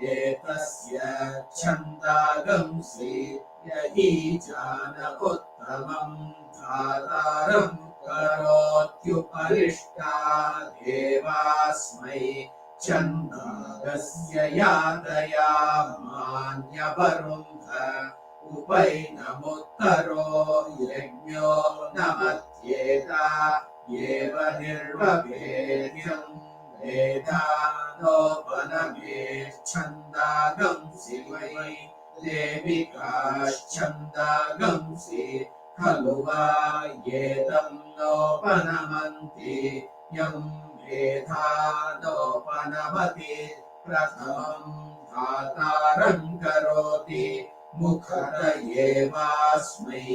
एतस्य छन्दागंसि यही जान उत्तमं धातारं करोत्युपरिष्टा देवास्मै छन्दागस्य यातयामान्यवरुन्ध उपैनमुत्तरो यज्ञो नमत्येता येव निर्वपेद्यम् वेदानोपनमेच्छन्दागंसि वै देविकाश्छन्दागंसि खलु वा एतं नोपनमन्ति यं वेदानोपनमति प्रथमं धातारं करोति मुखत एवास्मै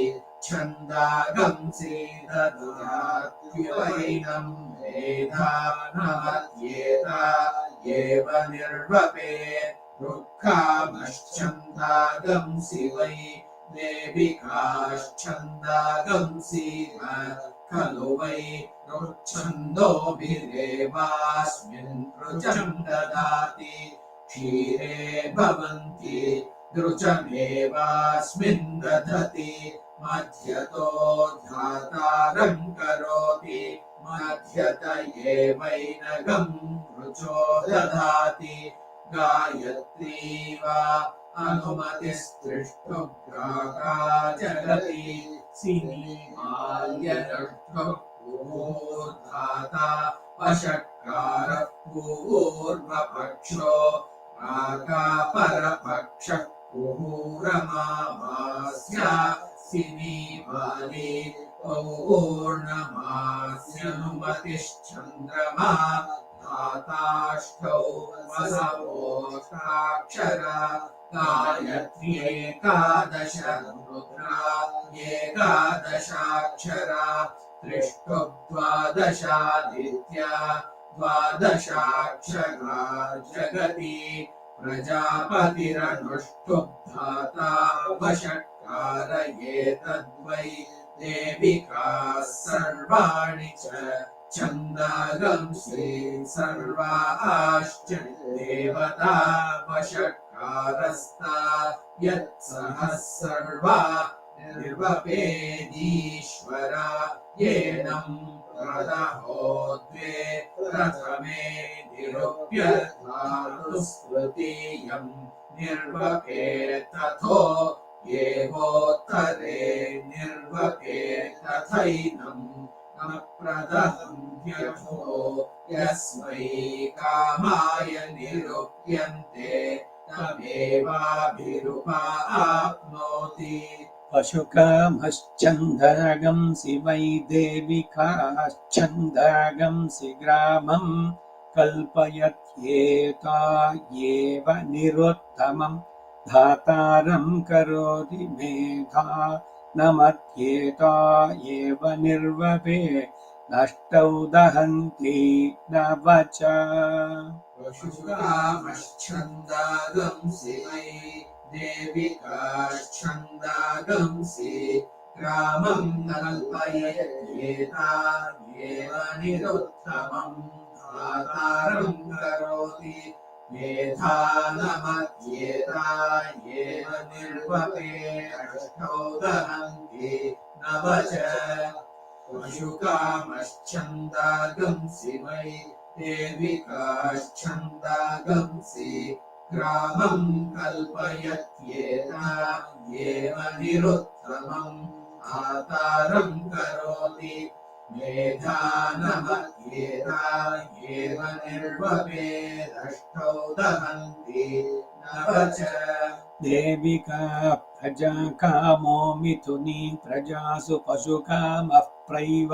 छन्दागंसि ददात्युपैनं वेदानमत्येता येव निर्वपेत् रुक्कामश्छन्दागंसि वै देविकाश्छन्दागंसि खलु वै रुच्छन्दोभिरेवास्मिन् ऋचं ददाति क्षीरे भवन्ति दृचमेवास्मिन् दधति मध्यतो धातारं करोति मध्यत एवैनगं ऋचो दधाति गायत्री वा अनुमतिस्त्रिष्टुग्राका जगति सिनीमाल्यदर्थपूर्धाता वषट्कारः पूर्वपक्षो रागापरपक्षः पूरमावास्या सिनीवाली पौर्णमास्यनुमतिश्चन्द्रमा धाताष्टौ वसवोऽष्टाक्षरा गायत्री एकादश रुद्रा एकादशाक्षरा त्रिष्टुप्द्वादशादित्या द्वादशाक्षरा जगति प्रजापतिरनुष्टुप्धाता वषट्कार एतद्वै देविकाः सर्वाणि च छन्दागंसि सर्वाश्च देवता वषट्कारस्ता यत्सहः सर्वा निर्वपेदीश्वरा येनं प्रदहो द्वे प्रथमे निरुप्यधातुस्तृतीयं निर्वपेत् तथो येवोत्तरे निर्वपेत् तथैनम् अप्रदहन्त्यथो यस्मै कामाय निरुप्यन्ते तमेवाभिरुपाप्नोति पशुकामश्चन्दागंसि वै देविकाश्चन्दागंसि ग्रामं कल्पयत्येता एव निरुत्तमं धातारं करोति मेधा नमत्येता एव निर्वपे नष्टौ दहन्ति नवच पशुकामश्चन्दागंसि वै देविकाश्चन्दागंसि ग्रामं कल्पयत्येता एव निरुत्तमं धातारं करोति मेधा नमत्येता एव निर्वपे अष्टौ दहन्ति नवच पशुकामश्चन्दागंसि वै देविकाश्चन्दागंसि ग्रामं कल्पयत्येता एव निरुत्तमं धातारं करोति मेधा नमत्येता एव निर्वपेदष्टौ दहन्ति नवच देविका प्रजा कामो मिथुनी प्रजासु पशुकामः प्रैव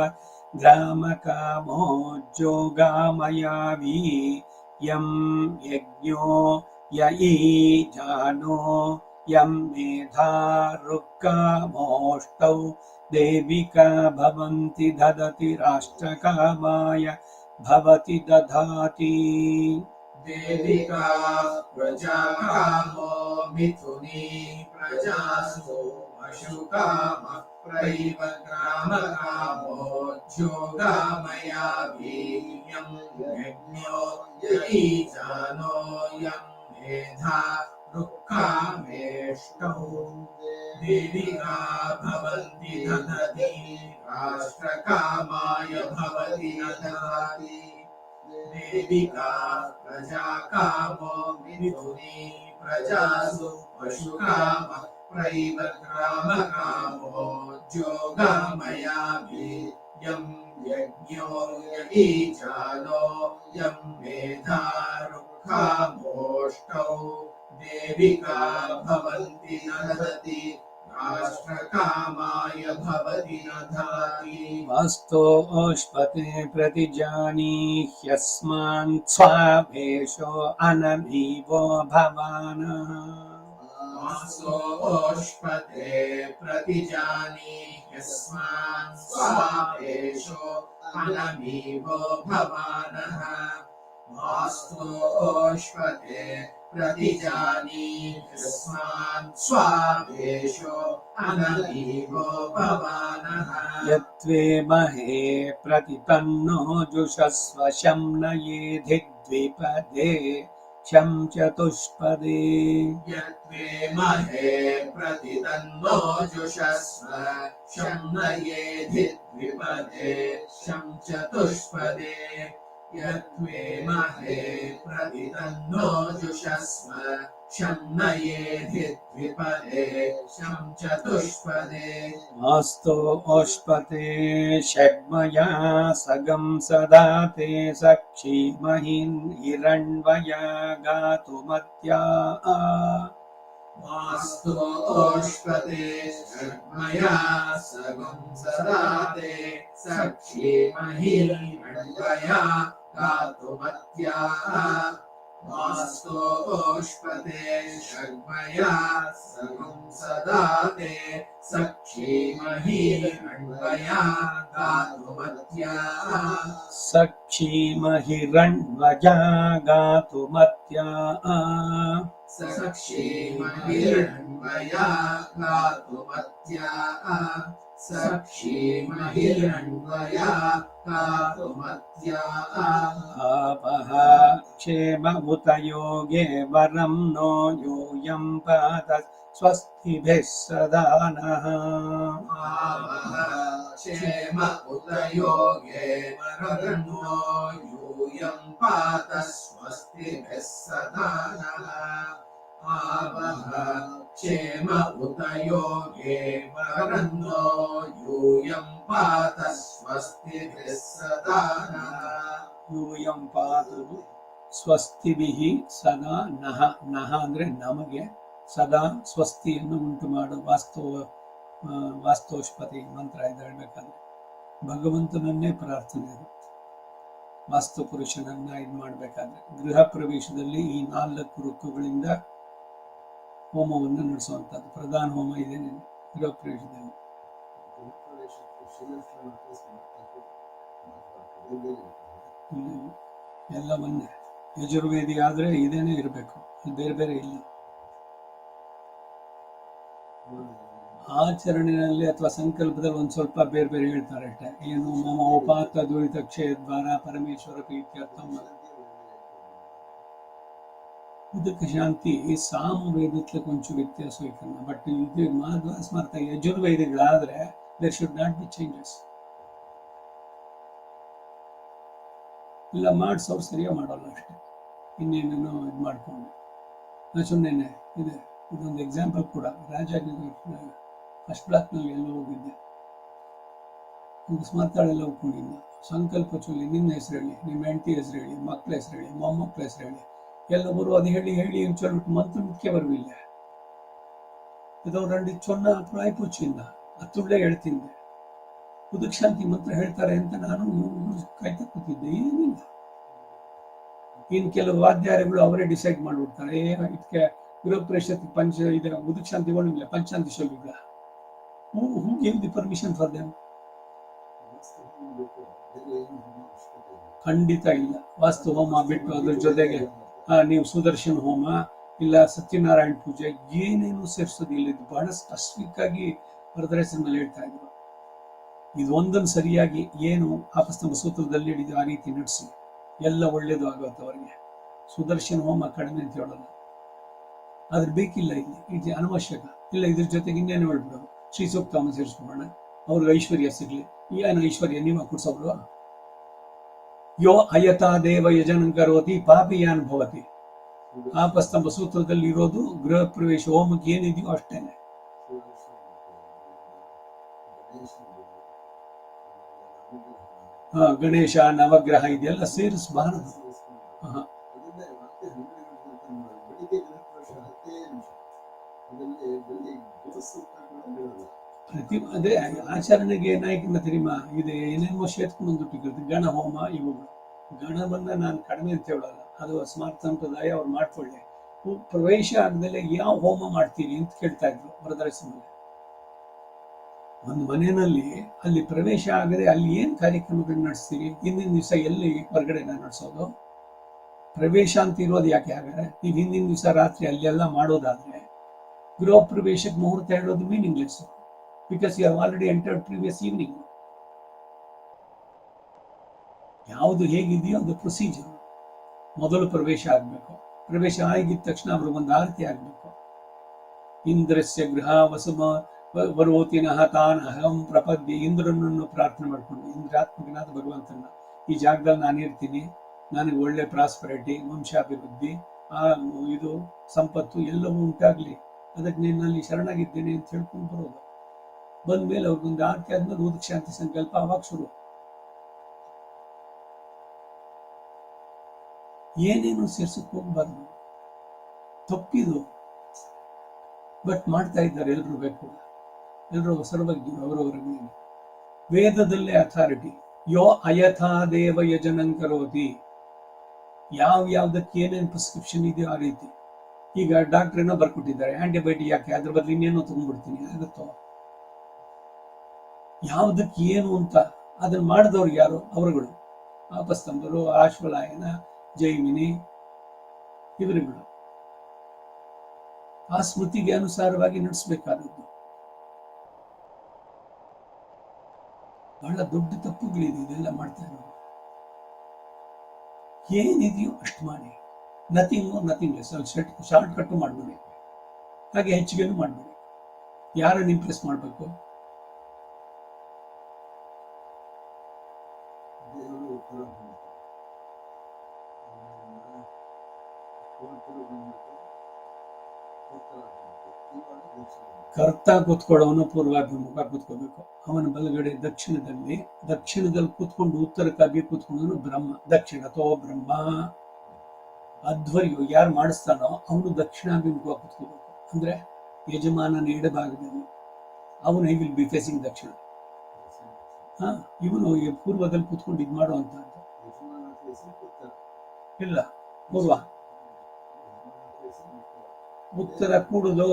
ग्रामकामो जोगामयावी यं यज्ञो य ईजानो यं मेधा रुक्कामोऽष्टौ देविका भवन्ति ददति राष्ट्रकामाय भवति दधाति देविका प्रजाकामो मिथुनी प्रजासु पशुकामः प्रैव ग्रामकामो ज्योगामयावी यं यज्ञो य ईजानो यं मेधा रुक्कामेष्टौ देविका भवन्ति ददति राष्ट्रकामाय भवति न ददाति देविका प्रजाकामो मिथुनी प्रजासु पशुकामः प्रैवग्रामकामो ज्योगामयाभि यं यज्ञो यईचानो यं मेधा रुक्कामोष्टौ देविका भवन्ति न ददति राष्ट्रकामाय भवति न ददाति वास्तोष्पते प्रतिजानीह्यस्मान् स्वाभेषो अनमीवो भवानः वासोष्पते प्रतिजानी यस्मान् स्वावेशो अनमीवो भवानः वास्तोष्पते प्रतिजानी यस्मान् स्वावेशो अनमीवो भवानः यत्त्वे महे प्रतिपन्नो जुषस्व शं न येधि द्विपदे शं चतुष्पदे यत्वे महे प्रतितन्नो जुषस्व शं न येधि द्विपदे शं चतुष्पदे यत्वे महे प्रतितन्नो जुषस्व शं न येधि द्विपदे शं चतुष्पदे वास्तो ओष्पते षड्मया सगं सदा ते सक्षी महीन् हिरण्वया गातुमत्या वास्तु ओष्पते षड्मया सगं सदा ते सक्षी महीर्ण्वया गातुमत्या वास्तु ओष्पते षड्मया सगं सदा ते सक्षी महीर्ण्वया गातुमत्या सक्षी महिरण्वया गातुमत्या सक्षी महिरण्वया गातुमत्या सक्षी महिरण्वया गातुमत्या आपः क्षेम उत योगे वरं नो यूयं पात स्वस्तिभिः सदा नः आवः क्षेम उत योगे वरन्नो यूयं पात स्वस्तिभिः सदा नः आवः क्षेम उत योगे वरन्नो यूयं पात स्वस्तिभिः सदा नः ಯೂಯಂ ಪಾತು ಸ್ವಸ್ತಿಭಿಃ ಸದಾ ನಃ ನಃ ಅಂದರೆ ನಮಗೆ ಸದಾ ಸ್ವಸ್ತಿಯನ್ನು ಉಂಟು ಮಾಡು ವಾಸ್ತೋಷ್ಪತಿ ಮಂತ್ರ ಇದು ಹೇಳ್ಬೇಕಾದ್ರೆ ಭಗವಂತನನ್ನೇ ಪ್ರಾರ್ಥನೆ ಅದು ವಾಸ್ತು ಪುರುಷನನ್ನ ಇದು ಮಾಡಬೇಕಾದ್ರೆ ಗೃಹ ಪ್ರವೇಶದಲ್ಲಿ ಈ 4 ಋತುಗಳಿಂದ ಹೋಮವನ್ನು ನಡೆಸುವಂಥದ್ದು ಪ್ರಧಾನ ಹೋಮ ಇದೆ ಗೃಹ ಪ್ರವೇಶದಲ್ಲಿ ಎಲ್ಲವನ್ನೇ ಯಜುರ್ವೇದಿ ಆದ್ರೆ ಇದೇನೆ ಇರಬೇಕು, ಬೇರೆ ಬೇರೆ ಇಲ್ಲ. ಆಚರಣೆಯಲ್ಲಿ ಅಥವಾ ಸಂಕಲ್ಪದಲ್ಲಿ ಒಂದ್ ಸ್ವಲ್ಪ ಬೇರೆ ಬೇರೆ ಹೇಳ್ತಾರೆ ಅಷ್ಟೇ. ಏನು ಮಮ ಉಪಾತ್ತ ದುರಿತ ಕ್ಷಯದ್ವಾರ ಪರಮೇಶ್ವರ ಪ್ರೀತ್ಯರ್ಥಂ ಇದಕ್ಕೆ ಶಾಂತಿ ಸಾಮವೇದಕ್ಕೆ ಕೊಂಚ ವ್ಯತ್ಯಾಸ ಐತಲ್ಲ. ಬಟ್ ಇದು ಸ್ಮರ್ಥ ಯಜುರ್ವೇದಿಗಳಾದ್ರೆ there should not be changes. ಇಲ್ಲ ಮಾಡಿಸೋರು ಸರಿಯಾಗಿ ಮಾಡೋಲ್ಲ ಅಷ್ಟೇ, ಇನ್ನೇನೇನೋ ಇದು ಮಾಡ್ಕೊಂಡು. ನಾನು ಸುಮ್ಮನೆ ಇದೆ ಇದೊಂದು ಎಕ್ಸಾಂಪಲ್ ಕೂಡ. ಫಸ್ಟ್ ಬ್ಲಾಕ್ನಲ್ಲಿ ಎಲ್ಲ ಹೋಗಿದ್ದೆ, ಸ್ಮರ್ತಾಳೆಲ್ಲ ಹೋಗ್ಕೊಂಡಿದ್ದೆ. ಸಂಕಲ್ಪ ಚೊಲ್ಲಿ ನಿನ್ನ ಹೆಸರು ಹೇಳಿ, ನಿಮ್ಮ ಹೆಂಡತಿ ಹೆಸರು ಹೇಳಿ, ಮಕ್ಕಳ ಹೆಸರು ಹೇಳಿ, ಮೊಮ್ಮಕ್ಕಳ ಹೆಸರು ಹೇಳಿ, ಎಲ್ಲವರು ಅದು ಹೇಳಿ ಹೇಳಿ ಚೊಲ್ಬಿಟ್ಟು ಮಂತ್ರ ಮುಖ್ಯ ಬರಲಿಲ್ಲ. ಇದು 2 ಚೊನ್ನ ಪ್ರಾಯಪೂಚಿಂದ ಹತ್ತುಳ್ಳೆ ಹೇಳ್ತಿದ್ದೆ. ಉದಕ್ ಶಾಂತಿ ಮಂತ್ರ ಹೇಳ್ತಾರೆ ಅಂತ ನಾನು ಕಾಯ್ತಾ ಕೂತಿದ್ದೆ. ಏನಿಲ್ಲ, ಇನ್ನು ಕೆಲವು ವಾದ್ಯಾರಿಗಳು ಅವರೇ ಡಿಸೈಡ್ ಮಾಡಿಬಿಡ್ತಾರೆ. ಇದಕ್ಕೆ ಗೃಹ ಪರಿಷತ್ ಪಂಚ ಇದೆ ಉದಕ್ ಶಾಂತಿಗಳು ಇಲ್ಲ, ಪಂಚಾಂತಿ ಶೋಭಿಗಳ. Who gave the permission for them? ಖಂಡಿತ ಇಲ್ಲ. ವಾಸ್ತು ಹೋಮ ಬಿಟ್ಟು ಅದ್ರ ಜೊತೆಗೆ ನೀವು ಸುದರ್ಶನ ಹೋಮ ಇಲ್ಲ ಸತ್ಯನಾರಾಯಣ ಪೂಜೆ ಏನೇನು ಸೇರಿಸೋದಿಲ್ಲ. ಇದು ಬಹಳ ಸ್ಪೆಸಿಫಿಕ್ ಆಗಿ ವರದರ ಹೆಸರ ಮೇಲೆ ಹೇಳ್ತಾ ಇದ್ರು. ಇದು ಒಂದನ್ನು ಸರಿಯಾಗಿ ಏನು ಆಪಸ್ತಂಭ ಸೂತ್ರದಲ್ಲಿ ಹಿಡಿದು ಆ ರೀತಿ ನಡೆಸಿ ಎಲ್ಲ ಒಳ್ಳೇದು ಆಗುತ್ತೆ ಅವರಿಗೆ. ಸುದರ್ಶನ ಹೋಮ ಕಡಿಮೆ ಅಂತ ಹೇಳೋಲ್ಲ, ಆದ್ರೆ ಬೇಕಿಲ್ಲ, ಇಲ್ಲಿ ಇದು ಅನವಶ್ಯಕ ಇಲ್ಲ. ಇದ್ರ ಜೊತೆಗೆ ಇನ್ನೇನು ಹೇಳ್ಬಿಡೋದು, ಶ್ರೀ ಸೂಕ್ತ ಸೇರಿಸ್ಕೊಂಬೋಣ, ಅವ್ರಿಗೆ ಐಶ್ವರ್ಯ ಸಿಗ್ಲಿ. ಏನು ಐಶ್ವರ್ಯ ನೀವು ಕೊಡ್ಸೋರು? ಯೋ ಅಯತಾ ದೇವ ಯಜನಂ ಕರೋತಿ ಪಾಪಿಯಾನ್ ಭವತಿ. ಆಪಸ್ತಂಭ ಸೂತ್ರದಲ್ಲಿ ಇರೋದು ಗೃಹ ಪ್ರವೇಶ ಹೋಮಕ್ಕೆ ಏನಿದೆಯೋ ಅಷ್ಟೇನೆ. ಗಣೇಶ ನವಗ್ರಹ ಇದೆಲ್ಲ ಸೇರಿಸಬಾರದು. ಅದೇ ಆಚರಣೆಗೆ ನಾಯಕನ ತಿರಿಮಾ ಇದೆ, ಏನೇನೋ ಸೇರ್ಕೊಂಡು ಬಂದ್ಬಿಟ್ಟಿರುತ್ತೆ. ಗಣ ಹೋಮ ಇವುಗಳು, ಗಣವನ್ನ ನಾನು ಕಡಿಮೆ ಅಂತ ಹೇಳಲ್ಲ, ಅದು ಸ್ಮಾರ್ತ ಸಂಪ್ರದಾಯ, ಅವ್ರು ಮಾಡ್ಕೊಳ್ಳಿ. ಪ್ರವೇಶ ಆದ್ಮೇಲೆ ಯಾವ ಹೋಮ ಮಾಡ್ತೀರಿ ಅಂತ ಕೇಳ್ತಾ ಇದ್ರು ವರದರಾಜಸ್ವಾಮಿ. ಒಂದು ಮನೆಯಲ್ಲಿ ಅಲ್ಲಿ ಪ್ರವೇಶ ಆಗದೆ ಅಲ್ಲಿ ಏನ್ ಕಾರ್ಯಕ್ರಮಗಳನ್ನ ನಡೆಸ್ತೀರಿ? ಹಿಂದಿನ ದಿವಸ ಎಲ್ಲಿ ಹೊರಗಡೆ ನಡೆಸೋದು? ಪ್ರವೇಶ ಅಂತ ಇರೋದು ಯಾಕೆ? ಹಾಗಾದ್ರೆ ನೀವು ಹಿಂದಿನ ದಿವಸ ರಾತ್ರಿ ಅಲ್ಲೆಲ್ಲ ಮಾಡೋದಾದ್ರೆ ಗೃಹ ಪ್ರವೇಶಕ್ಕೆ ಮುಹೂರ್ತ ಹೇಳೋದು meaningless, because you have already entered previous evening. ಯಾವುದು ಹೇಗಿದೆಯೋ ಅದು ಪ್ರೊಸೀಜರ್. ಮೊದಲು ಪ್ರವೇಶ ಆಗ್ಬೇಕು, ಪ್ರವೇಶ ಆಗಿದ ತಕ್ಷಣ ಅವ್ರಿಗೆ ಒಂದು ಆರತಿ ಆಗ್ಬೇಕು. ಇಂದ್ರಸ್ಯ ಗೃಹ ವಸುಮ ವರೋತಿನಃ ತಾನ್ ಅಹಂ ಪ್ರಪದ್ಯ. ಇಂದ್ರನನ್ನು ಪ್ರಾರ್ಥನೆ ಮಾಡ್ಕೊಂಡು, ಇಂದ್ರಾತ್ಮಕನಾದ ಭಗವಂತನ, ಈ ಜಾಗದಲ್ಲಿ ನಾನಿರ್ತೀನಿ, ನನಗೆ ಒಳ್ಳೆ ಪ್ರಾಸ್ಪರಿಟಿ, ವಂಶಾಭಿವೃದ್ಧಿ, ಇದು ಸಂಪತ್ತು ಎಲ್ಲವೂ ಉಂಟಾಗ್ಲಿ, ಅದಕ್ಕೆ ನಿನ್ನಲ್ಲಿ ಶರಣಾಗಿದ್ದೇನೆ ಅಂತ ಹೇಳ್ಕೊಂಡು ಬರೋದು. ಬಂದ್ಮೇಲೆ ಅವ್ರಿಗೊಂದು ಆರತಿ ಆದ್ಮೇಲೆ ಉದಕ್ ಶಾಂತಿ ಸಂಕಲ್ಪ ಅವಾಗ ಶುರು. ಏನೇನು ಸೇರ್ಸಕ್ ಹೋಗ್ಬಾರ್ದು, ತಪ್ಪಿದು. ಬಟ್ ಮಾಡ್ತಾ ಇದ್ದಾರೆ ಎಲ್ರು ಬೇಕು, ಎಲ್ರು ಸರ್ವಜ್ಞರು ಅವರವರ ಮೇಲೆ. ವೇದದಲ್ಲೇ ಅಥಾರಿಟಿ. ಯೋ ಅಯಥಾ ದೇವ ಯಜನಂ ಕರೋತಿ. ಯಾವ್ದಕ್ಕೆ ಏನೇನು ಪ್ರಿಸ್ಕ್ರಿಪ್ಷನ್ ಇದೆಯೋ ಆ ರೀತಿ. ಈಗ ಡಾಕ್ಟರ್ ಏನೋ ಬರ್ಕೊಟ್ಟಿದ್ದಾರೆ ಆಂಟಿಬಯೋಟಿಕ್, ಯಾಕೆ ಅದ್ರ ಬದಲು ಇನ್ನೇನೋ ತಗೊಂಡ್ಬಿಡ್ತೀನಿ, ಆಗುತ್ತೋ? ಯಾವ್ದಕ್ಕೆ ಏನು ಅಂತ ಅದನ್ನ ಮಾಡಿದವ್ರು ಯಾರು? ಅವರುಗಳು, ಆಪಸ್ತಂಭರು, ಆಶ್ವಲಾಯನ, ಜೈಮಿನಿ, ಇವರುಗಳು. ಆ ಸ್ಮೃತಿಗೆ ಅನುಸಾರವಾಗಿ ನಡೆಸಬೇಕಾದದ್ದು. ಬಹಳ ದೊಡ್ಡ ತಪ್ಪುಗಳಿದೆ ಇದೆಲ್ಲ ಮಾಡ್ತಾ ಇರೋದು. ಏನಿದೆಯೋ ಅಷ್ಟು ಮಾಡಿ, nothing nothing less. Short cut ಮಾಡ್ಬೇಡಿ, ಹಾಗೆ ಹೆಚ್ಚಿಗೆನೂ ಮಾಡ್ಬೇಡಿ. ಯಾರನ್ನು ಇಂಪ್ರೆಸ್ ಮಾಡಬೇಕು? ಕರ್ತ ಕೂತ್ಕೊಳ್ಳೋನು ಪೂರ್ವಾಭಿಮುಖ ಕೂತ್ಕೋಬೇಕು. ಅವನ ಬಲಗಡೆ ದಕ್ಷಿಣದಲ್ಲಿ ಕೂತ್ಕೊಂಡು ಉತ್ತರಕ್ಕಾಗಿ ಕೂತ್ಕೊಂಡವನು ಬ್ರಹ್ಮ. ದಕ್ಷಿಣತೋ ಬ್ರಹ್ಮ. ಅಧ್ವರ್ಯು ಯಾರು ಮಾಡಿಸ್ತಾನೋ ಅವನು ದಕ್ಷಿಣಾಭಿಮುಖ ಕೂತ್ಕೋಬೇಕು. ಅಂದ್ರೆ ಯಜಮಾನನ ಎಡಭಾಗದಲ್ಲಿ ಅವನು ಹಿ ವಿಲ್ ಬಿ ಫೇಸಿಂಗ್ ದಕ್ಷಿಣ. ಇವನು ಪೂರ್ವದಲ್ಲಿ ಕೂತ್ಕೊಂಡು ಇದು ಮಾಡುವಂತಹದ್ದು ಇಲ್ಲ. ಪೂರ್ವ ಉತ್ತರ ಕೂಡುದು,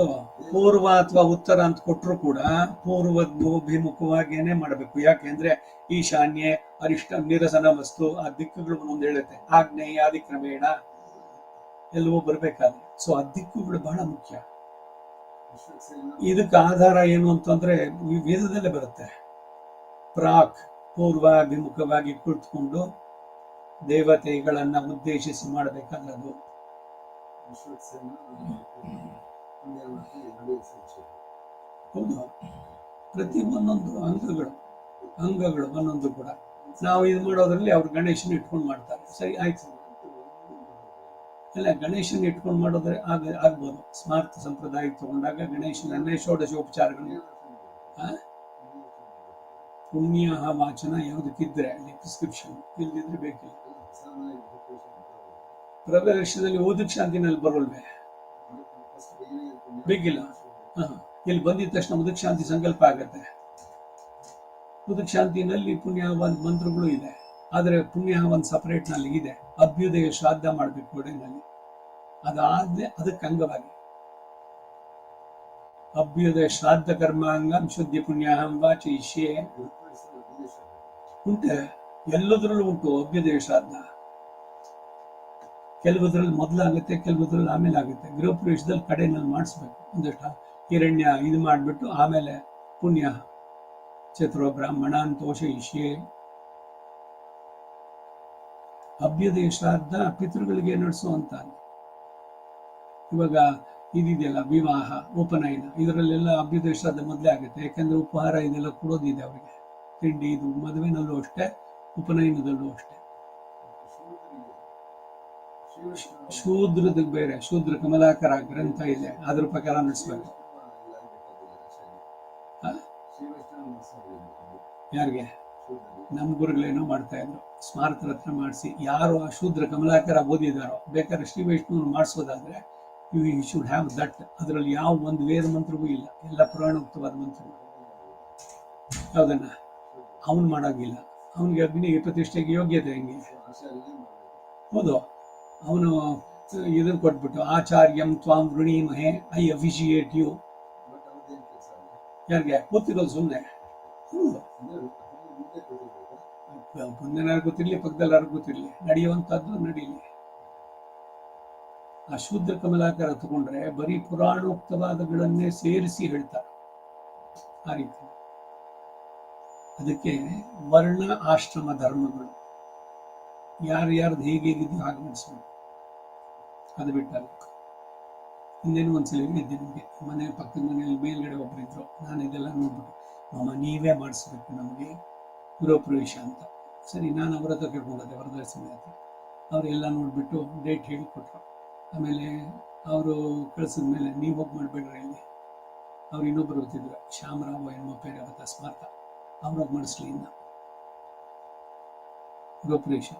ಪೂರ್ವ ಅಥವಾ ಉತ್ತರ ಅಂತ ಕೊಟ್ಟರು ಕೂಡ ಪೂರ್ವದ್ಭಿಮುಖವಾಗೇನೆ ಮಾಡಬೇಕು. ಯಾಕೆಂದ್ರೆ ಈಶಾನ್ಯ ಅರಿಷ್ಟ ನಿರಸನ ವಸ್ತು, ಆ ದಿಕ್ಕುಗಳು ಒಂದೊಂದು ಹೇಳುತ್ತೆ. ಆಗ್ನೇಯ ಆದಿಕ್ರಮೇಣ ಎಲ್ಲವೂ ಬರ್ಬೇಕಾದ್ರೆ. ಸೊ ಆ ದಿಕ್ಕುಗಳು ಬಹಳ ಮುಖ್ಯ. ಇದಕ್ಕೆ ಆಧಾರ ಏನು ಅಂತಂದ್ರೆ ವೇದದಲ್ಲೇ ಬರುತ್ತೆ. ಪ್ರಾಕ್ ಪೂರ್ವಾಭಿಮುಖವಾಗಿ ಕುಳಿತುಕೊಂಡು ದೇವತೆಗಳನ್ನ ಉದ್ದೇಶಿಸಿ ಮಾಡಬೇಕಾದದ್ದು. ಹೌದು, ಪ್ರತಿ ಒಂದೊಂದು ಅಂಗಗಳು ಒಂದೊಂದು ಕೂಡ ನಾವು ಇದು ಮಾಡೋದ್ರಲ್ಲಿ ಅವ್ರು ಗಣೇಶನ ಇಟ್ಕೊಂಡು ಮಾಡ್ತಾರೆ. ಸರಿ, ಆಯ್ತು. ಇಲ್ಲ, ಗಣೇಶನ ಇಟ್ಕೊಂಡು ಮಾಡೋದ್ರೆ ಆಗ್ಬೋದು. ಸ್ಮಾರ್ತ ಸಂಪ್ರದಾಯ ತಗೊಂಡಾಗ ಗಣೇಶನನ್ನೇ ಷೋಡಶೋಪಚಾರಗಳು, ಪುಣ್ಯ ವಾಚನ ಯಾವುದಕ್ಕಿದ್ರೆ ಅಲ್ಲಿ ಪ್ರಿಸ್ಕ್ರಿಪ್ಷನ್, ಇಲ್ದಿದ್ರೆ ಬೇಕಿಲ್ಲ. ಪ್ರವೇಶದಲ್ಲಿ ಓದಕ್ ಶಾಂತಿನಲ್ಲಿ ಬರೋಲ್ವೇ? ಬೇಕಿಲ್ಲ. ಇಲ್ಲಿ ಬಂದಿದ ತಕ್ಷಣ ಉದಕ್ ಶಾಂತಿ ಸಂಕಲ್ಪ ಆಗತ್ತೆ. ಉದಕ್ ಶಾಂತಿನಲ್ಲಿ ಪುಣ್ಯವಾದ ಮಂತ್ರಗಳು ಇದೆ, ಆದ್ರೆ ಪುಣ್ಯ ಒಂದು ಸಪರೇಟ್ ನಲ್ಲಿ ಇದೆ. ಅಭ್ಯುದಯ ಶ್ರಾದ್ದ ಮಾಡ್ಬೇಕು ಒಡೆನಲ್ಲಿ. ಅದಾದ್ಮೇಲೆ ಅದಕ್ಕೆ ಅಂಗವಾಗಿ ಅಭ್ಯುದಯ ಶ್ರಾದ್ದ ಕರ್ಮಾಂಗಂ ಶುದ್ಧಿ ಪುಣ್ಯಾಹಂ ವಾಚಿಷ್ಯೆ ಉಂಟೆ. ಎಲ್ಲದರಲ್ಲೂ ಉಂಟು ಅಭ್ಯುದಯ ಶ್ರಾದ್ದ. ಕೆಲವುದ್ರಲ್ಲಿ ಮೊದಲಾಗುತ್ತೆ, ಕೆಲವುದ್ರಲ್ಲಿ ಆಮೇಲೆ ಆಗುತ್ತೆ. ಗೃಹ ಪ್ರವೇಶದಲ್ಲಿ ಕಡೆನಲ್ಲಿ ಮಾಡಿಸ್ಬೇಕು. ಒಂದಷ್ಟು ಹಿರಣ್ಯ ಇದು ಮಾಡಿಬಿಟ್ಟು ಆಮೇಲೆ ಪುಣ್ಯ ಚತುರ ಬ್ರಾಹ್ಮಣ ಅಂತೋಷ ಇಷ್ಯೆ. ಅಭ್ಯುದಯ ಶ್ರಾದ್ದ ಪಿತೃಗಳಿಗೆ ನಡೆಸುವಂತ. ಇವಾಗ ಇದಿದೆಯಲ್ಲ, ವಿವಾಹ, ಉಪನಯನ, ಇದರಲ್ಲೆಲ್ಲ ಅಭ್ಯುದಯ ಶ್ರಾದ್ದ ಮೊದಲೇ ಆಗುತ್ತೆ. ಯಾಕಂದ್ರೆ ಉಪಹಾರ ಇದೆಲ್ಲ ಕೊಡೋದಿದೆ ಅವರಿಗೆ, ತಿಂಡಿ. ಇದು ಮದುವೆನಲ್ಲೂ ಅಷ್ಟೇ, ಉಪನಯನದಲ್ಲೂ ಅಷ್ಟೇ. ಶೂದ್ರದ ಬೇರೆ, ಶೂದ್ರ ಕಮಲಾಕರ ಗ್ರಂಥ ಇದೆ, ಅದ್ರ ಪ್ರಕಾರ ನಡೆಸ್ಬೇಕು. ಯಾರಿಗೆ? ನಮ್ಮ ಗುರುಗಳೇನೋ ಮಾಡ್ತಾ ಇದ್ರು, ಸ್ಮಾರಕರ ಹತ್ರ ಮಾಡಿಸಿ. ಯಾರು ಆ ಶೂದ್ರ ಕಮಲಾಕರ ಓದಿದಾರೋ, ಬೇಕಾದ್ರೆ ಶ್ರೀ ವೈಷ್ಣವ್ ಮಾಡಿಸೋದಾದ್ರೆ ಯು ಶುಡ್ ಹ್ಯಾವ್ ದಟ್. ಅದರಲ್ಲಿ ಯಾವ ಒಂದು ವೇದ ಮಂತ್ರವೂ ಇಲ್ಲ, ಎಲ್ಲ ಪುರಾಣೋಕ್ತವಾದ ಮಂತ್ರಗಳು. ಯಾವುದನ್ನ ಅವನು ಮಾಡೋಂಗಿಲ್ಲ. ಅವನಿಗೆ ಅಗ್ನಿ ಪ್ರತಿಷ್ಠೆಗೆ ಯೋಗ್ಯತೆ ಹೆಂಗೆ? ಹೌದು, ಅವನು ಇದನ್ನ ಕೊಟ್ಬಿಟ್ಟು ಆಚಾರ್ಯಂ ತ್ವಾಂ ವೃಣೀಮಹೆ, ಐ ಅಫಿಷಿಯೇಟ್ ಯು. ಯಾರಿಗೆ ಗೊತ್ತಿರೋದು ಸುಮ್ಮನೆ. ಮುಂದೆ ಯಾರು ಗೊತ್ತಿರ್ಲಿ, ಪಕ್ಕದಲ್ಲಿ ಯಾರು ಗೊತ್ತಿರ್ಲಿ, ನಡೆಯುವಂತದ್ದು ನಡೀಲಿ. ಆ ಶೂದ್ರ ಕಮಲಾಕರ ತಗೊಂಡ್ರೆ ಬರೀ ಪುರಾಣೋಕ್ತವಾದಗಳನ್ನೇ ಸೇರಿಸಿ ಹೇಳ್ತಾರೆ ಆ ರೀತಿ. ಅದಕ್ಕೆ ವರ್ಣ ಆಶ್ರಮ ಧರ್ಮಗಳು ಯಾರ್ಯಾರ್ದು ಹೇಗಿದೆಯೋ ಹಾಗೆ ನಡೆಸ್ಬೇಕು. ಅದು ಬಿಟ್ಟಲ್ಲ. ಹಿಂದೇನು ಒಂದ್ಸಲ ಹೇಳಿದ್ದೆ ನಿಮಗೆ, ಮನೆ ಪಕ್ಕದ ಮನೆಯಲ್ಲಿ ಮೇಲ್ಗಡೆ ಒಬ್ಬರಿದ್ರು. ನಾನು ಇದೆಲ್ಲ ನೋಡ್ಬಿಟ್ಟು, ಮಾಮ ನೀವೇ ಮಾಡಿಸ್ಬೇಕು ನಮಗೆ ಗೃಹ ಪ್ರವೇಶ ಅಂತ. ಸರಿ, ನಾನು ಅವರ ಹತ್ರ ಕೇಳ್ಕೊಂಡೆ, ವರದಕ್ಷಿಣೆ ಅಂತ. ಅವರೆಲ್ಲ ನೋಡ್ಬಿಟ್ಟು ಡೇಟ್ ಹೇಳಿಕೊಟ್ರು. ಆಮೇಲೆ ಅವರು ಕಳಿಸಿದ ಮೇಲೆ ನೀವು ಹೋಗಿ ಮಾಡಬೇಡ್ರಿ ಇಲ್ಲಿ. ಅವ್ರು ಇನ್ನೊಬ್ಬರು ಗೊತ್ತಿದ್ರು, ಶ್ಯಾಮರಾವ್ ಎನ್ನುವ ಪೇರೆ ಅವತ್ತ ಸ್ಮಾರ್ಥ, ಅವ್ರೋಗಿ ಮಾಡಿಸ್ಲಿ ಇನ್ನ ಗೃಹ ಪ್ರವೇಶ.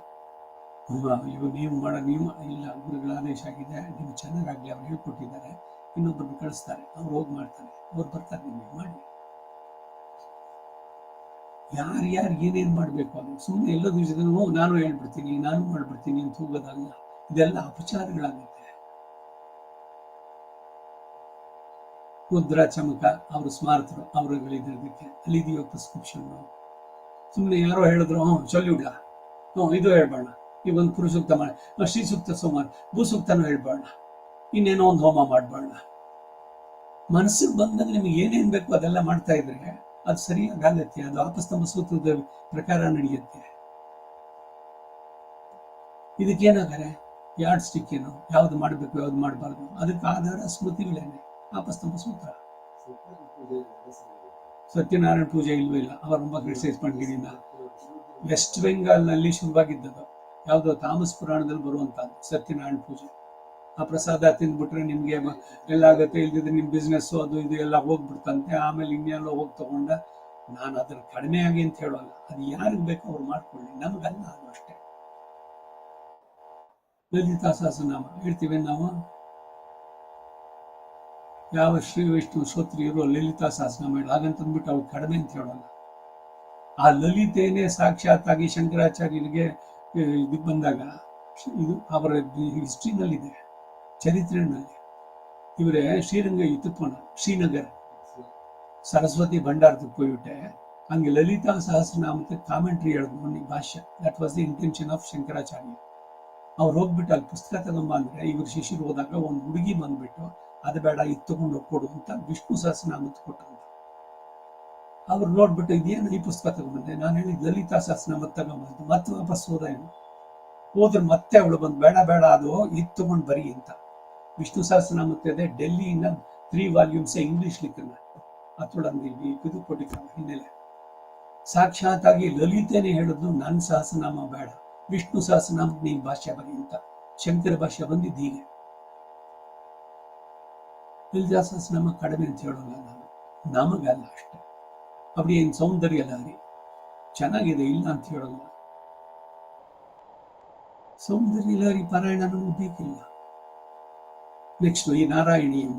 ಇವು ನೀವು ನೀವು ಇಲ್ಲ, ಗುರುಗಳ ಆದೇಶ ಆಗಿದೆ, ನೀವು ಚೆನ್ನಾಗಾಗಲಿ, ಅವ್ರು ಹೇಳ್ಕೊಟ್ಟಿದ್ದಾರೆ, ಇನ್ನೊಬ್ಬರನ್ನು ಕಳಿಸ್ತಾರೆ, ಅವ್ರು ಹೋಗಿ ಮಾಡ್ತಾರೆ, ಅವ್ರು ಬರ್ತಾರೆ, ನಿಮಗೆ ಮಾಡಿ. ಯಾರ್ಯಾರು ಏನೇನು ಮಾಡಬೇಕು ಅದು ಸುಮ್ಮನೆ ಎಲ್ಲೋ ದಿವಸದೂ ನಾನು ಹೇಳ್ಬಿಡ್ತೀನಿ, ನಾನು ಮಾಡ್ಬಿಡ್ತೀನಿ ಅಂತ ಹೋಗೋದಲ್ಲ. ಇದೆಲ್ಲ ಅಪಚಾರಗಳಾಗುತ್ತೆ. ಮುದ್ರಾ ಚಮಕ ಅವರು ಸ್ಮಾರ್ತರು, ಅವರುಗಳಿದ್ದಕ್ಕೆ ಅಲ್ಲಿದೆಯೋ ಪ್ರಿಸ್ಕ್ರಿಪ್ಷನ್. ಸುಮ್ಮನೆ ಯಾರೋ ಹೇಳಿದ್ರು, ಸೊಲ್ಯೂಡ, ಇದು ಹೇಳ್ಬೇಡ, ಈ ಒಂದು ಪುರುಷ ಸೂಕ್ತ ಮಾಡಿ, ಶ್ರೀ ಸೂಕ್ತ ಸೋಮವಾರ ಭೂಸೂಕ್ತನೂ ಹೇಳ್ಬೇಡ, ಇನ್ನೇನೋ ಒಂದು ಹೋಮ ಮಾಡಬೇಡ. ಮನಸ್ಸಿಗೆ ಬಂದಾಗ ನಿಮಗೆ ಏನೇನು ಬೇಕು ಅದೆಲ್ಲ ಮಾಡ್ತಾ ಇದ್ರೆ ಅದು ಸರಿಯಾಗತ್ತೆ. ಅದು ಆಪಸ್ತಂಭ ಸೂತ್ರದ ಪ್ರಕಾರ ನಡೆಯುತ್ತೆ. ಇದಕ್ಕೇನಾದರೆ ಯಾರ್ಡ್ ಸ್ಟಿಕ್ ಏನು, ಯಾವ್ದು ಮಾಡಬೇಕು ಯಾವ್ದು ಮಾಡಬಾರ್ದು, ಅದಕ್ಕೆ ಆಧಾರ ಸ್ಮೃತಿಗಳೇನೆ. ಆಪಸ್ತಂಭ ಸೂತ್ರ. ಸತ್ಯನಾರಾಯಣ ಪೂಜೆ ಇಲ್ವೂ ಇಲ್ಲ, ಅವರೊಬ್ಬ ಕ್ರಿಟಿಸೈಸ್ ಮಾಡಿದ್ರಿಂದ. ವೆಸ್ಟ್ ಬೆಂಗಾಲ್ನಲ್ಲಿ ಶುರುವಾಗಿದ್ದದು, ಯಾವುದೋ ತಾಮಸ್ ಪುರಾಣದಲ್ಲಿ ಬರುವಂತಹದ್ದು ಸತ್ಯನಾರಾಯಣ ಪೂಜೆ. ಆ ಪ್ರಸಾದ ತಿಂದ್ಬಿಟ್ರೆ ನಿಮ್ಗೆ ಎಲ್ಲ ಆಗುತ್ತೆ, ಇಲ್ದಿದ್ರೆ ನಿಮ್ ಬಿಸ್ನೆಸ್ ಅದು ಇದು ಎಲ್ಲ ಹೋಗ್ಬಿಡ್ತಂತೆ. ಆಮೇಲೆ ಇನ್ನೆಲ್ಲೋ ಹೋಗಿ ತಗೊಂಡ. ನಾನು ಅದ್ರ ಕಡಿಮೆ ಆಗಿ ಅಂತ ಹೇಳೋಲ್ಲ, ಅದು ಯಾರಿಗೆ ಬೇಕೋ ಅವ್ರು ಮಾಡ್ಕೊಳ್ಳಿ, ನಮಗಲ್ಲ ಅದು ಅಷ್ಟೇ. ಲಲಿತಾ ಸಹಸ್ರನಾಮ ಹೇಳ್ತೀವಿ ನಾವು. ಯಾವ ಶ್ರೀ ವೈಷ್ಣವ ಶ್ರೋತ್ರಿಯರು ಲಲಿತಾ ಸಹಸ್ರನಾಮ ಹೇಳಿ ಹಾಗಂತಂದ್ಬಿಟ್ಟು ಅವ್ರು ಕಡಿಮೆ ಅಂತ ಹೇಳೋಲ್ಲ. ಆ ಲಲಿತೇನೆ ಸಾಕ್ಷಾತ್ ಆಗಿ ಶಂಕರಾಚಾರ್ಯರಿಗೆ ಇದು ಬಂದಾಗ, ಇದು ಅವರ ಹಿಸ್ಟ್ರಿನಲ್ಲಿದೆ, ಚರಿತ್ರೆನಲ್ಲಿ. ಇವರೇ ಶ್ರೀರಂಗ ಇತ್ತುಪೋಣ, ಶ್ರೀನಗರ ಸರಸ್ವತಿ ಭಂಡಾರದಕ್ಕೆ ಹೋಗ್ಬಿಟ್ಟೆ. ಹಂಗೆ ಲಲಿತಾ ಸಹಸ್ರನಾಮಕ್ಕೆ ಕಾಮೆಂಟ್ರಿ ಹೇಳಿದ್ರು ಭಾಷ್ಯ. That was the intention of Shankaracharya. ಅವ್ರು ಹೋಗ್ಬಿಟ್ಟು ಅಲ್ಲಿ ಪುಸ್ತಕ ತಗೊಂಬ ಅಂದ್ರೆ, ಇವ್ರು ಶಿಷ್ಯರು ಹೋದಾಗ ಒಂದು ಹುಡುಗಿ ಬಂದ್ಬಿಟ್ಟು ಅದು ಬೇಡ, ಇದು ತಗೊಂಡು ಕೊಡು ಅಂತ ವಿಷ್ಣು ಸಹಸ್ರನಾಮಕ್ಕೆ ಕೊಟ್ಟಂತ. ಅವ್ರು ನೋಡ್ಬಿಟ್ಟು ಇದೇನು ಈ ಪುಸ್ತಕ ತಗೊಂಡ್ಬಂದೆ, ನಾನು ಹೇಳಿದ್ ಲಲಿತಾ ಸಹಸ್ರನಾಮ ತಗೊಂಬಂದು ಮತ್ತೆ ವಾಪಸ್ ಹೋದ. ಏನು ಹೋದ್ರೆ ಮತ್ತೆ ಅವಳು ಬಂದು ಬೇಡ ಬೇಡ ಅದು ಇದು ತಗೊಂಡು ಬರಿ ಅಂತ. ವಿಷ್ಣು ಸಹಸ್ರನಾಮತ್ತದೆ ಡೆಲ್ಲಿಯಿಂದ 3 ವಾಲ್ಯೂಮ್ಸ್ ಇಂಗ್ಲಿಷ್ ಲಿಖನ ಅತೊಳಂದು ಇದು ಕೊಟ್ಟಿದ್ದಾರೆ ಹಿನ್ನೆಲೆ. ಸಾಕ್ಷಾತ್ ಆಗಿ ಲಲಿತೇನೆ ಹೇಳಿದ್ದು ನನ್ನ ಸಹಸ್ರನಾಮ ಬೇಡ, ವಿಷ್ಣು ಸಹಸ್ರನಾಮಕ್ಕೆ ನೀನು ಭಾಷ್ಯ ಬರಿ ಅಂತ. ಶಂಕರ ಭಾಷ್ಯ ಬಂದಿದ್ದು ಹೀಗೆ. ಲಲಿತಾ ಸಹಸ್ರನಾಮ ಕಡಿಮೆ ಅಂತ ಹೇಳೋಲ್ಲ ನಾನು, ನಮಗಲ್ಲ ಅಷ್ಟೇ. அப்படி என் ಸೌಂದರ್ಯ ಲಾರಿ ಚೆನ್ನಾಗಿದೆ, ಇಲ್ಲ ಅಂತ ಹೇಳೋಲ್ಲ. ಸೌಂದರ್ಯ ಲಾರಿ ಪಾರಾಯಣ ನಮಗೆ ಬೇಕಿಲ್ಲ. ನೆಕ್ಸ್ಟ್ ಈ ನಾರಾಯಣೀಯಂ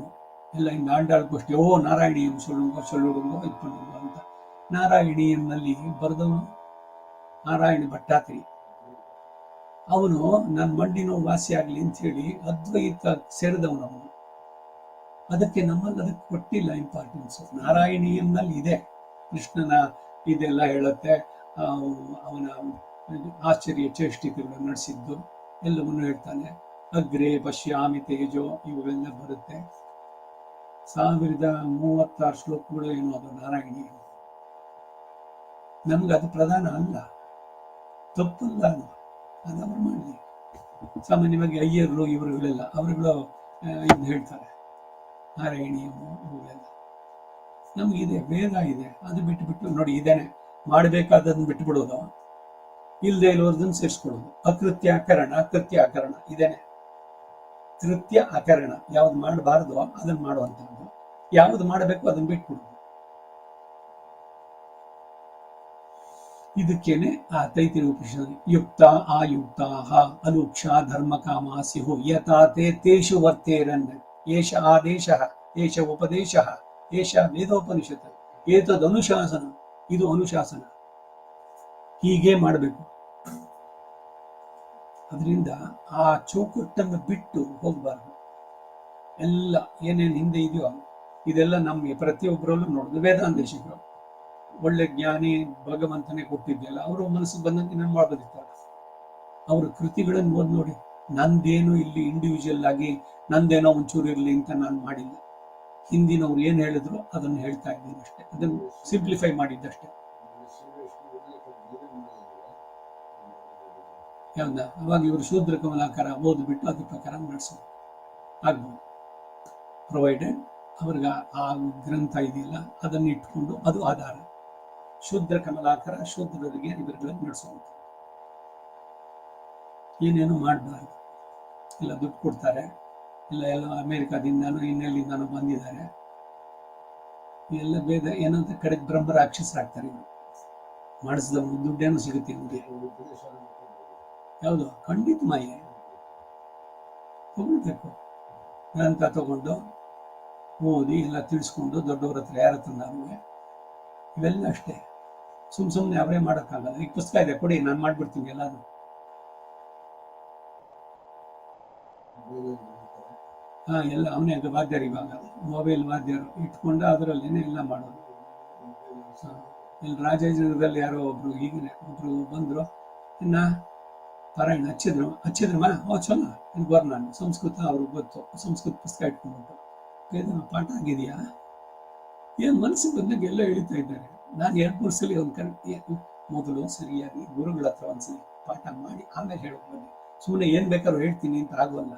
ಎಲ್ಲ ಇನ್ನು ಆಂಡಾಳ್ಕೋಷ್ಟೇ, ನಾರಾಯಣೀಯಂ ಸೊಳ್ಳುಡುಂಗೋ ಇಟ್ಕೊಂಡು ಅಂತ. ನಾರಾಯಣೀಯಂನಲ್ಲಿ ಬರೆದವನು ನಾರಾಯಣ ಭಟ್ಟಾತ್ರಿ. ಅವನು ನನ್ನ ಮಂಡಿ ನೋವು ವಾಸಿ ಆಗ್ಲಿ ಅಂತ ಹೇಳಿ ಅದ್ವೈತ ಸೇರಿದವನು ಅವನು. ಅದಕ್ಕೆ ನಮ್ಮಲ್ಲಿ ಅದಕ್ಕೆ ಕೊಟ್ಟಿಲ್ಲ ಇಂಪಾರ್ಟೆನ್ಸ್. ನಾರಾಯಣೀಯಂನಲ್ಲಿ ಇದೆ, ಕೃಷ್ಣನ ಇದೆಲ್ಲ ಹೇಳುತ್ತೆ, ಅವನ ಆಶ್ಚರ್ಯ ಚೇಷ್ಟಿಕೆಗಳು ನಡೆಸಿದ್ದು ಎಲ್ಲವನ್ನು ಹೇಳ್ತಾನೆ. ಅಗ್ರೆ ಪಶ್ಯಾಮಿ ತೇಜೋ ಇವುಗಳೆಲ್ಲ ಬರುತ್ತೆ. 1036 ಶ್ಲೋಕಗಳು ಏನು ಅದು ನಾರಾಯಣೀಯ. ನಮ್ಗೆ ಅದು ಪ್ರಧಾನ ಅಲ್ಲ, ತಪ್ಪಲ್ಲ ಅದು. ಅದು ಅವ್ರು ಮಾಡಲಿ. ಸಾಮಾನ್ಯವಾಗಿ ಅಯ್ಯರು ಇವರುಗಳೆಲ್ಲ ಅವರುಗಳು ಇದನ್ನ ಹೇಳ್ತಾರೆ, ನಾರಾಯಣೀಯಮು ಇವುಗಳೆಲ್ಲ. ನಮಗಿದೆ, ವೇದ ಇದೆ, ಅದು ಬಿಟ್ಟು ನೋಡಿ ಇದೇನೆ ಮಾಡಬೇಕಾದದನ್ನು ಬಿಟ್ಟು ಬಿಡೋದು, ಇಲ್ಲದೆ ಇರೋದನ್ನು ಸೇರಿಸ್ಕೊಳ್ಳೋದು. ಅಕೃತ್ಯ ಅಕರಣ ಇದೇನೆ. ಕೃತ್ಯ ಅಕರಣ, ಯಾವ್ದು ಮಾಡಬಾರ್ದು ಅದನ್ನ ಮಾಡುವಂಥದ್ದು, ಯಾವ್ದು ಮಾಡಬೇಕು ಅದನ್ನ ಬಿಟ್ಬಿಡೋದು. ಇದಕ್ಕೇನೆ ಆ ತೈತಿರೀಯ ಉಪನಿಷತ್ ಯುಕ್ತ ಆಯುಕ್ತಾಹ ಅಲುಕ್ಷ ಧರ್ಮ ಕಾಮ ಸ್ಯುಃ ಯಥಾ ತೇಷು ವರ್ತೇರನ್ ಏಷ ಆದೇಶಃ ಏಷ ಉಪದೇಶಃ ಏಷ ವೇದೋಪನಿಷತ್ ಏತದ್ ಅನುಶಾಸನ, ಇದು ಅನುಶಾಸನ, ಹೀಗೆ ಮಾಡಬೇಕು. ಅದರಿಂದ ಆ ಚೌಕಟ್ಟನ್ನು ಬಿಟ್ಟು ಹೋಗಬಾರ್ದು. ಎಲ್ಲ ಏನೇನು ಹಿಂದೆ ಇದೆಯೋ ಇದೆಲ್ಲ ನಮಗೆ ಪ್ರತಿಯೊಬ್ಬರಲ್ಲೂ ನೋಡೋದು. ವೇದಾಂತೇಶಿಕರು ಒಳ್ಳೆ ಜ್ಞಾನಿ, ಭಗವಂತನೇ ಕೊಟ್ಟಿದ್ದೆಲ್ಲ ಅವರು ಮನಸ್ಸಿಗೆ ಬಂದಂತೆ ನಾನು ಮಾಡಬದಿರ್ತಾರೆ. ಅವ್ರ ಕೃತಿಗಳನ್ನು ಓದಿ ನೋಡಿ, ನಂದೇನು ಇಲ್ಲಿ ಇಂಡಿವಿಜುವಲ್ ಆಗಿ ನಂದೇನೋ ಒಂಚೂರು ಇರಲಿ ಅಂತ ನಾನು ಮಾಡಿಲ್ಲ. ಹಿಂದಿನವ್ರು ಏನು ಹೇಳಿದ್ರು ಅದನ್ನು ಹೇಳ್ತಾ ಇದ್ದೀನಿ ಅಷ್ಟೇ, ಅದನ್ನು ಸಿಂಪ್ಲಿಫೈ ಮಾಡಿದ್ದಷ್ಟೇ. ಯಾವ್ದ ಅವಾಗ ಇವರು ಶೂದ್ರ ಕಮಲಾಕಾರ ಓದ್ಬಿಟ್ಟು ಅದ್ರ ಪ್ರಕಾರ ನಡೆಸೋದು ಆಗ್ಬೋದು. ಪ್ರೊವೈಡೆಡ್ ಅವ್ರಿಗೆ ಆ ಗ್ರಂಥ ಇದೆಯಲ್ಲ ಅದನ್ನು ಇಟ್ಕೊಂಡು ಅದು ಆಧಾರ. ಶೂದ್ರ ಕಮಲಾಕಾರ ಶೂದ್ರರಿಗೆ ಇವರುಗಳನ್ನು ನಡೆಸುವಂತ, ಏನೇನು ಮಾಡಬಾರ್ದು. ಇಲ್ಲ ದುಡ್ಡು ಕೊಡ್ತಾರೆ, ಇಲ್ಲ ಎಲ್ಲ ಅಮೇರಿಕಾದಿಂದಾನು ಇನ್ನೆಲ್ಲಿಂದಾನು ಬಂದಿದ್ದಾರೆ, ಎಲ್ಲ ವೇದ ಏನಂತ ಕಡೆಗೆ ಬ್ರಹ್ಮ ರಾಕ್ಷಸರಾಗ್ತಾರೆ. ಇವರು ಮಾಡಿಸಿದವನು ದುಡ್ಡೇನು ಸಿಗುತ್ತೆ ಇವ್ರಿಗೆ. ಯಾವುದು ಖಂಡಿತ ಮಾಯೆ. ತಗೊಳ್ಬೇಕು, ಗ್ರಂಥ ತಗೊಂಡು ಓದಿ ಎಲ್ಲ ತಿಳಿಸ್ಕೊಂಡು ದೊಡ್ಡವ್ರ ಹತ್ರ ಯಾರ ಹತ್ರ ನಮಗೆ ಇವೆಲ್ಲ ಅಷ್ಟೇ. ಸುಮ್ಮನೆ ಅವರೇ ಮಾಡೋಕ್ಕಾಗಲ್ಲ. ಈಗ ಪುಸ್ತಕ ಇದೆ ಕೊಡಿ, ನಾನು ಮಾಡ್ಬಿಡ್ತೀನಿ ಎಲ್ಲಾನು. ಎಲ್ಲ ಅವನೇ ಅದು ವಾದ್ಯರು. ಇವಾಗ ಮೊಬೈಲ್ ವಾದ್ಯರು ಇಟ್ಕೊಂಡು ಅದರಲ್ಲೇನೆ ಎಲ್ಲ ಮಾಡೋದು. ಇಲ್ಲಿ ರಾಜಾಜಿನಗರದಲ್ಲಿ ಯಾರೋ ಒಬ್ರು ಬಂದ್ರು, ಇನ್ನ ಪಾರಾಯಣ ಹಚ್ಚಿದ್ರಮ್ಮ ಚಲೋ ಇನ್ಗೋರ್. ನಾನು ಸಂಸ್ಕೃತ ಅವ್ರಿಗೆ ಗೊತ್ತು, ಸಂಸ್ಕೃತ ಪುಸ್ತಕ ಇಟ್ಕೊಂಡ್ಬಿಟ್ಟು ವೇದ ಪಾಠ ಆಗಿದೆಯಾ ಏನ್ ಮನಸ್ಸಿಗೆ ಬಂದಾಗ ಎಲ್ಲ ಹೇಳ್ತಾ ಇದ್ದಾರೆ. ನಾನು 2-3 ಸಲ ಒಂದು ಮೊದಲು ಸರಿಯಾಗಿ ಗುರುಗಳ ಹತ್ರ ಒಂದ್ಸಲಿ ಪಾಠ ಮಾಡಿ ಆಮೇಲೆ ಹೇಳಕ್ ಬನ್ನಿ. ಸುಮ್ಮನೆ ಏನ್ ಬೇಕಾದ್ರೂ ಹೇಳ್ತೀನಿ ಅಂತ ಆಗೋಲ್ಲ.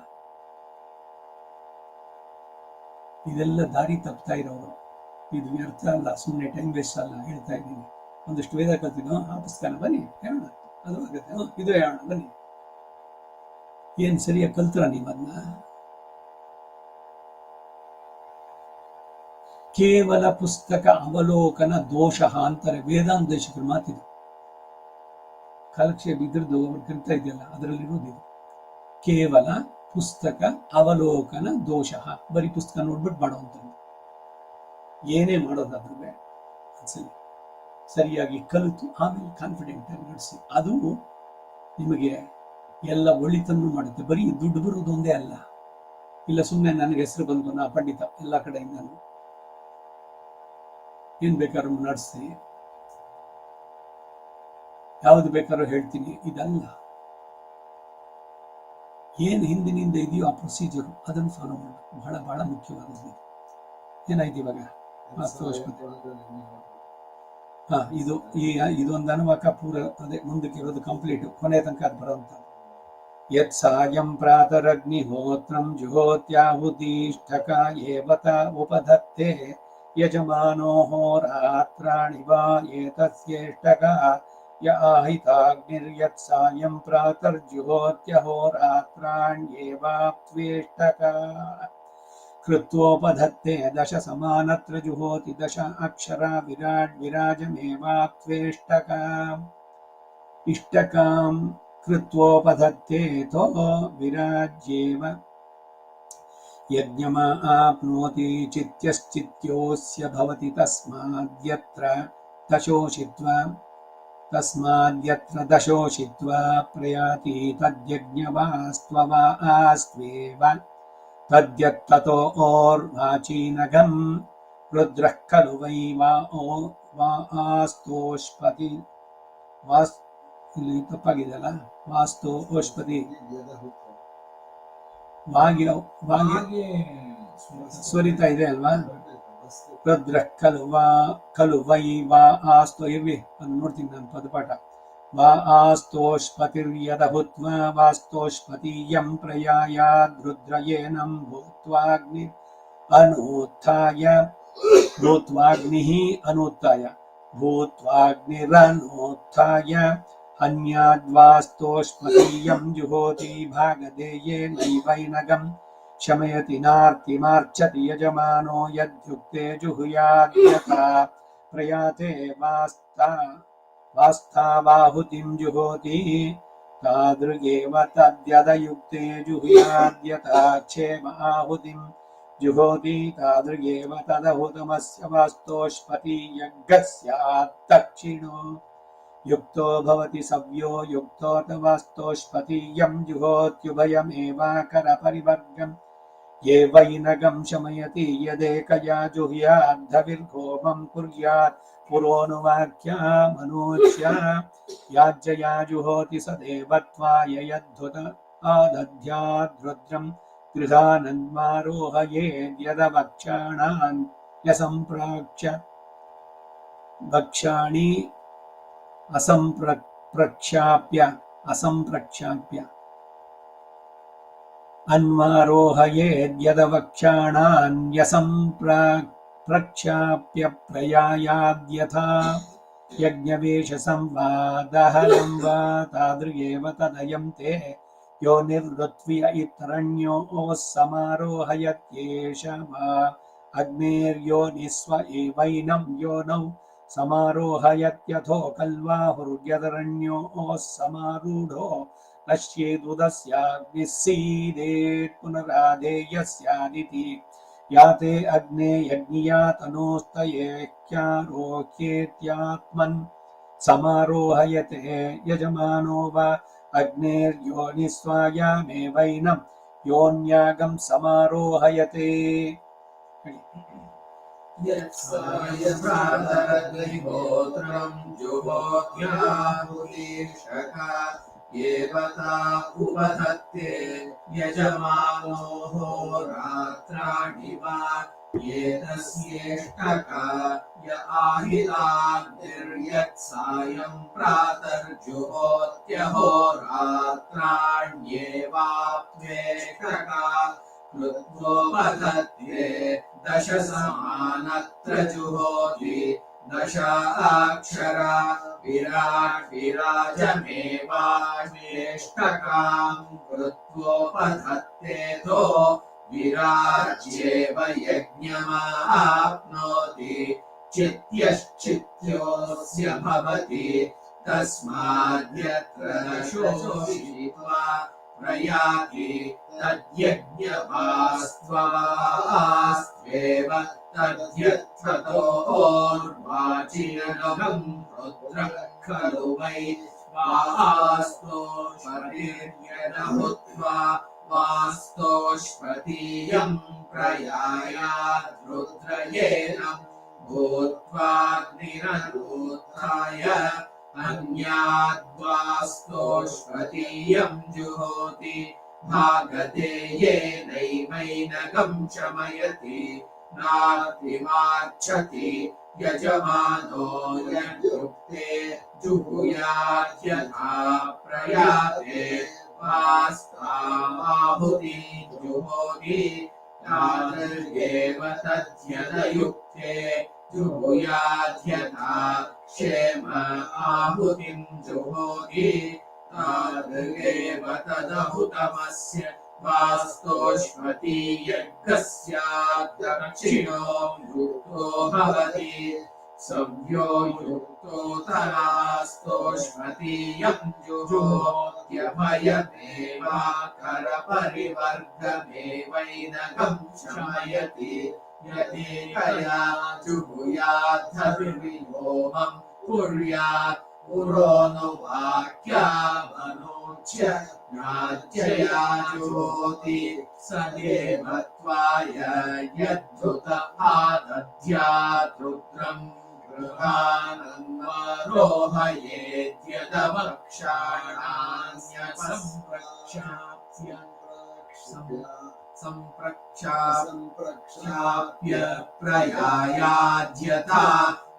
ಇದೆಲ್ಲ ದಾರಿ ತಪ್ತಾ ಇರೋರು, ಇದು ವ್ಯರ್ಥ ಅಲ್ಲ, ಸುಮ್ಮನೆ ಟೈಮ್ ವೇಸ್ಟ್ ಅಲ್ಲ. ಹೇಳ್ತಾ ಇದ್ದೀನಿ, ಒಂದಷ್ಟು ವೇದ ಕಲ್ತೀನೋ ಆ ಪುಸ್ತಕನ ಬನ್ನಿ ಹೇಳೋಣ, ಅದು ಆಗುತ್ತೆ, ಇದು ಹೇಳೋಣ ಬನ್ನಿ. ಏನ್ ಸರಿಯಾಗಿ ಕಲ್ತ್ರ ನೀವು ಅದನ್ನ? ಕೇವಲ ಪುಸ್ತಕ ಅವಲೋಕನ ದೋಷ ಅಂತಾರೆ ವೇದಾಂತೇಶಕರ ಮಾತಿದು. ಕಾಲಕ್ಷೇಪ ಇದ್ರದ್ದು ಅವ್ರು ಕರಿತಾ ಇದೆಯಲ್ಲ ಅದರಲ್ಲಿರೋದಿದು. ಕೇವಲ ಪುಸ್ತಕ ಅವಲೋಕನ ದೋಷ, ಬರೀ ಪುಸ್ತಕ ನೋಡ್ಬಿಟ್ಟು ಮಾಡುವಂಥದ್ದು. ಏನೇ ಮಾಡೋದಾದ್ರೂ ಅನ್ಸಲಿ ಸರಿಯಾಗಿ ಕಲಿತು ಆಮೇಲೆ ಕಾನ್ಫಿಡೆಂಟ್ ಆಗಿ ನಡೆಸಿ. ಅದು ನಿಮಗೆ ಎಲ್ಲ ಒಳಿತನ್ನು ಮಾಡುತ್ತೆ. ಬರೀ ದುಡ್ಡು ಬರೋದು ಒಂದೇ ಅಲ್ಲ. ಇಲ್ಲ ಸುಮ್ಮನೆ ನನಗೆ ಹೆಸರು ಬಂದು ನಾ ಪಂಡಿತ ಎಲ್ಲ ಕಡೆಯಿಂದ ಏನ್ ಬೇಕಾದ್ರೂ ನಡೆಸಿ ಯಾವ್ದು ಬೇಕಾದ್ರೂ ಹೇಳ್ತೀನಿ, ಇದಲ್ಲ. ಏನ್ ಹಿಂದಿನಿಂದ ಇದೆಯೋ ಆ ಪ್ರೊಸೀಜರು ಅದನ್ನು ಫಾಲೋ ಮಾಡಬೇಕು. ಬಹಳ ಬಹಳ ಮುಖ್ಯವಾದದ್ದು. ಏನಾಯ್ತು ಇವಾಗ ಇದೊಂದು ಅನುವಾಕ ಪೂರ ಅದೇ ಮುಂದಕ್ಕೆ ಇರೋದು ಕಂಪ್ಲೀಟ್, ಕೊನೆ ತನಕ ಅದು ಬರುವಂತ. ಯತ್ ಸಾಯಂ ಪ್ರಾತರಗ್ನಿಹೋತ್ರಂ ಜುಹೋತ್ಯಾಹುತಿಷ್ಠಕ ಏವತ ಉಪಧತ್ತೆ ಯಜಮಾನೋ ಹೋರಾತ್ರಾಣಿ ವಾ ಏತಸ್ಯೇಷ್ಟಕ ಯ ಆಹಿತಾಗ್ನಿರ್ಯತ್ ಸಾಯಂ ಪ್ರಾತರ್ಜುಹೋತ್ಯಹೋರಾತ್ರಾಣ್ಯೇವಾಪ್ತ್ವೇಷ್ಟಕ ಕೃತ್ವೋಪಧತ್ತೆ ದಶ ಸಮಾನತ್ರ ಜುಹೋತಿ ದಶ ಅಕ್ಷರ ವಿರಾಟ್ ವಿರಾಜಮೇವಾಪ್ತ್ವೇಷ್ಟಕ ಇಷ್ಟಕಾಂ ಕೃತ್ವೋಪಧತ್ತೆ ತೋ ವಿರಾಜ್ಯೇವ ಯಜ್ಞಮ ಆಪ್ನೋತಿ ಚಿತ್ಯಶ್ಚಿತ್ಯೋಸ್ಯ ಭವತಿ ತಸ್ಮಾದ್ಯತ್ರ ದಶೋಷಿತ್ವಾ ಪ್ರಯಾತಿ ತದ್ಯಜ್ಞವಾಸ್ತ್ವೇವ ತದ್ಯತ್ತತೋ ಓರ್ವಾಚೀನಗಂ ರುದ್ರಃ ಖಲು ವೈ ವಾಸ್ತೋಷ್ಪತಿ ಇಲ್ಲಿ ತಪ್ಪಾಗಿದೆಯಲ್ಲ, ವಾಸ್ತೋಷ್ಪತಿ ಸ್ವರಿತಾ ಇದೆ ಅಲ್ವಾ? ರುದ್ರ ಖಲು ವೈ ವಾ ಆಸ್ತೋ ಇರ್ಲಿ, ಅದು ನೋಡ್ತೀನಿ ನಾನು ಪದಪಾಠ. वा आस्तोष्पतिर्यदहुत्वा वास्तोष्पतीयं प्रयायाद्रुद्रयेनं भूत्वाग्नि अनुत्थाय भूत्वाग्निः अनुत्थाय भूत्वाग्निरनुत्थाय अन्याद्वास्तोष्पतीयं जुहोति भागधेयेनैवैनगं शमयति नार्तिमार्चति यजमानो यद्युक्ते जुहुयाद्यथा प्रयाते वास्तावाहुतिं जुहोति तादृगेव तद्यदयुक्ते जुहुयाद्यथा क्षेम आहुतिं जुहोति तादृगेव तदहुतमस्य वास्तोष्पति यज्ञस्यात् दक्षिणो युक्तो भवति सव्यो युक्तो तवास्तोष्पतीयं जुहोत्युभयमेवाकरपरिवर्गम् ये वैनगं शमयति यदेकया जुह्याद्धविर्होमं कुर्यात् पुरोनुवाक्यामनूच्य याज्यया जुहोति स देवत्वाय यद्धुत आदध्याद्रुद्रं गृहानन्मारोहयेद्यदवक्षाणान् यसम्प्राक्ष्य वक्षाणि असम्प्रक्षाप्य अन्वारोहयेद्यदवक्षाणान्यसम्प्रक्षाप्य प्रयायाद्यथा यज्ञवेशसंवादहनं वा तादृगेव तदयं ते यो निर्वृत्व्य इतरण्योः समारोहयत्येष वा अग्नेर्योनिस्व एवैनं योनौ समारोहयत्यथो कल्वाहुर्यदरण्योः समारूढो नश्येदुदस्याग्निः सीदेत् पुनराधेयस्यादिति याते अग्ने यज्ञियातनोस्तयेक्यारोह्येत्यात्मन् समारोहयते यजमानो वा अग्नेर्योनिस्वायामेवैनं योन्यागं समारोहयते। यत्सायभ्रातरग्निहोत्रं जुहोत्याहुतीर्षका येवता उपधत्ते यजमानो होरात्राणि वा एतस्येष्टका य आहिताग्निर्यत्सायं प्रातर्जुहोत्यहोरात्राण्येवाप्येष्टका कृत्वोपधत्ते दश समानत्र जुहोति दश अक्षरा विराट् विराजमेवाष्टेष्टकां कृत्वोपधत्तेतो विराज्येव यज्ञमाप्नोति चित्यश्चित्योऽस्य भवति तस्माद्यत्र शोषयित्वा प्रयाति तद्यज्ञवास्त्वेव तद्यत्ततोर्वाचिनगं रुद्रः खलु वै वास्तोष्पतिर्यदहुत्वा वास्तोष्पतीयं प्रयायाद्रुद्रयेनं भूत्वाग्निरनुत्थाय अन्याद्वास्तोष्पतीयं जुहोति भागधेयेनैवैनगं शमयति नार्तिमार्चति यजमानो यद्युक्ते जुहुयाद्यथा प्रयाते वास्तावाहुतिं जुहोति तादृगेव तद्यदयुक्ते जुहुयाद्यथा क्षेम आहुतिं जुहोति तादृगेव तदहुतमस्य वास्तोष्पति यज्ञस्यात् दक्षिणो युक्तो भवति सव्यो युक्तो तरास्तोष्पतीयं जुहोत्यभयमेवाकरपरिवर्गमेवैनगं शमयति यदेकया जुहुयाद्धविर्होमं कुर्यात् पुरोनुवाक्यामनोच्य राज्यया जुहोति स देवत्वाय यद्धुत आदध्यात् रुद्रं संप्रक्षाप्य प्रयायाद्यथा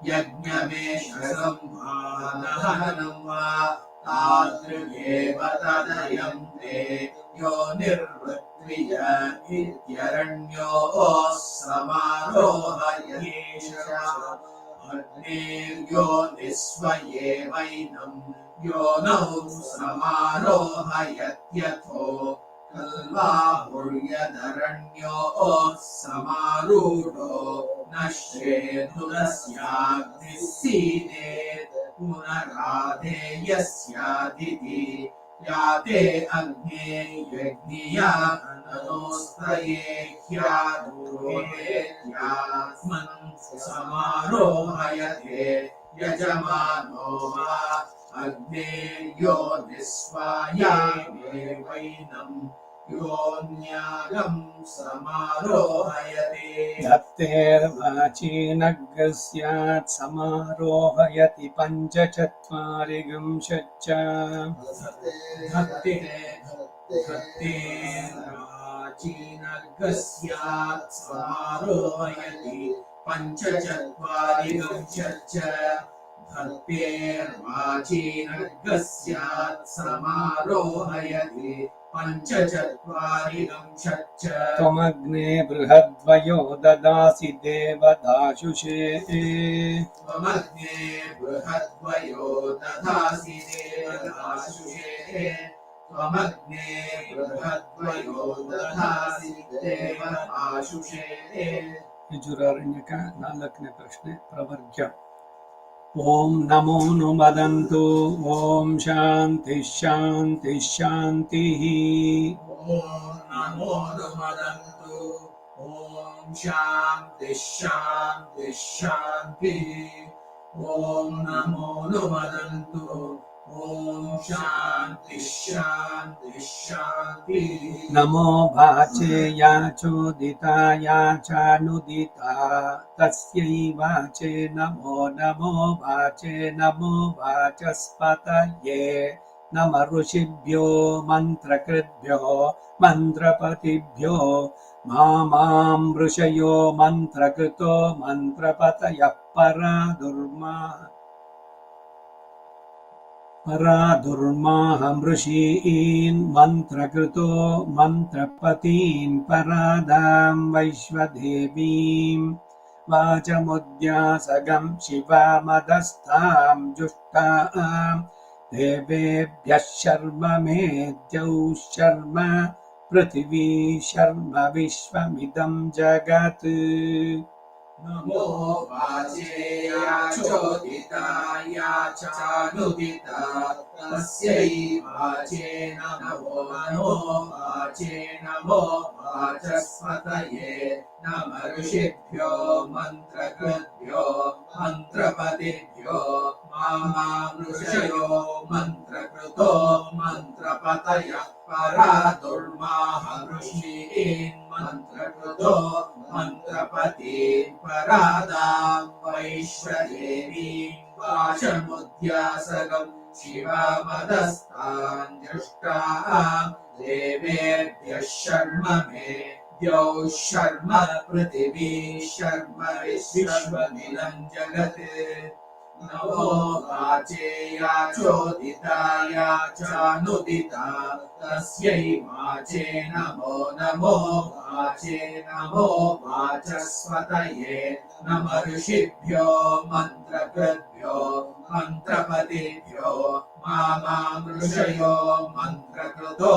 यज्ञमेषसंवादहनं वा तादृगेव तदयं ते योनिर्वृत्विय इत्यरण्योः समारोहयेष अग्नेर्यो निस्वयेवैनं योनौ समारोहयत्यथो कल्वाहुर्यदरण्योः समारूढो नश्येधुरस्याग्निः सीदेत् पुनराधेयस्यादिति याते अग्ने यज्ञिया ननोस्तये ह्यादुरोहेत्यास्मन् समारोहयते यजमानो वा अग्नेर्यो निस्वायामेवैनं योन्यागं समारोहयते धत्तेर्वाचीनग्रस्यात् समारोहयति पञ्चचत्वारिगं षच्च धत्तेर्वाचीनग्रस्यात् समारोहयति पञ्चचत्वारिगं षच्च धत्तेर्वाचीनग्रस्यात् समारोहयति पञ्चचत्वारिगं षच्च त्वमग्ने बृहद्वयो ददासि देवदाशुषे त्वमग्ने बृहद्वयो दधासि देवदाशुषे त्वमग्ने बृहद्वयो दधासि देवदाशुषे यजुरारण्यक 4ನೇ ಪ್ರಶ್ನೆ ಪ್ರವರ್ಗ್ಯ ಓಂ ನಮೋ ನುಮದಂತು ಓಂ ಶಾಂತಿ ಶಾಂತಿ ಶಾಂತಿ ಓಂ ನಮೋ ನುಮದಂತು ಓಂ ಶಾಂತಿ ಶಾಂತಿ ಶಾಂತಿ ಓಂ ನಮೋ ನುಮದಂತು ಓಂ ಶಾಂತಿ ಶಾಂತಿ ಶಾಂತಿ ನಮೋ ವಾಚೇಯಾಚೋದಿತಾಯ ಚಾನುದಿತಾ ತಸ್ಯೈ ವಾಚೇ ನಮೋ ನಮೋ ವಾಚೇ ನಮೋ ವಾಚಸ್ಪತಯೇ ನಮ ಋಷಿಭ್ಯೋ ಮಂತ್ರಕೃದ್ಭ್ಯೋ ಮಂತ್ರಪತಿಭ್ಯೋ ಮಾಂ ಋಷಯೋ ಮಂತ್ರಕೃತೋ ಮಂತ್ರಪತಯಃ पराधुर्माहमृषीन् मन्त्रकृतो मन्त्रपतीन् परादां वैश्वदेवीं वाचमुद्यासगं शिवामदस्तां जुष्टां देवेभ्यः शर्म मेद्यौ शर्म पृथिवी शर्म विश्वमिदं जगत् नमो वाचेयाचोदिताय चानुदिता तस्यै वाचे नमो नमो वाचे नमो वाचस्पतये नम ऋषिभ्यो मन्त्रकृद्भ्यो मन्त्रपतिभ्यो मां ऋषयो मन्त्रकृतो मन्त्रपतयः पराधुर्माहमृषीन् मन्त्रकृतो मन्त्रपतीन् परादां वैश्वदेवीं वाचमुद्यासगं शिवमदस्तां दृष्टां देवेभ्यः शर्म मे द्यौः शर्म पृथिवी शर्म विश्वमिदं जगत् नमो वाचेयाचोदिताय चानुदिता तस्यै वाचे नमो नमो वाचे नमो वाचस्पतये नम ऋषिभ्यो मन्त्रकृद्भ्यो मन्त्रपतिभ्यो मां ऋषयो मन्त्रकृतो